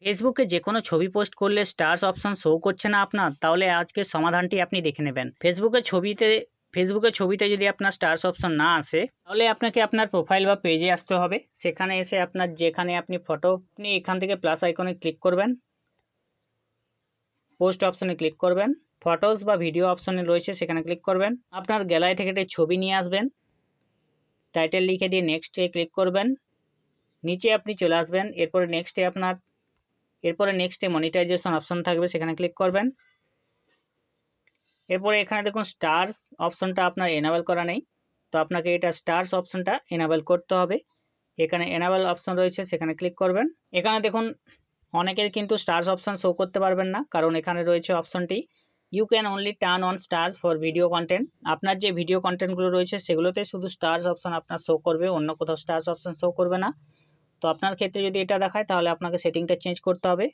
ফেসবুকে যে কোনো ছবি পোস্ট করলে স্টার্স অপশন শো করছে না আপনার, তাহলে আজকের সমাধানটি আপনি দেখে নেবেন। ফেসবুকের ছবিতে যদি আপনার স্টার্স অপশন না আসে, তাহলে আপনাকে আপনার প্রোফাইল বা পেজে আসতে হবে। সেখানে এসে আপনার যেখানে আপনি ফটো, আপনি এখান থেকে প্লাস আইকনে ক্লিক করবেন, পোস্ট অপশনে ক্লিক করবেন, ফটোস বা ভিডিও অপশনে রয়েছে সেখানে ক্লিক করবেন। আপনার গ্যালারি থেকে একটি ছবি নিয়ে আসবেন, টাইটেল লিখে দিয়ে নেক্সটে ক্লিক করবেন, নিচে আপনি চলে আসবেন। এরপরে নেক্সটে মনিটাইজেশন অপশন থাকবে, সেখানে ক্লিক করবেন। এরপরে এখানে দেখুন স্টার্স অপশনটা আপনার এনাবেল করা নেই, তো আপনাকে এটা স্টার্স অপশনটা এনাবেল করতে হবে। এখানে এনাবেল অপশন রয়েছে, সেখানে ক্লিক করবেন। এখানে দেখুন অনেকের কিন্তু স্টার্স অপশন শো করতে পারবেন না, কারণ এখানে রয়েছে অপশনটি you can only turn on stars for video content. আপনার যে ভিডিও কন্টেন্টগুলো রয়েছে সেগুলোতে শুধু স্টার্স অপশন আপনার শো করবে, অন্য কোথাও স্টার্স অপশন শো করবে না। তো আপনার ক্ষেত্রে যদি এটা দেখায় তাহলে আপনাকে সেটিংটা চেঞ্জ করতে হবে।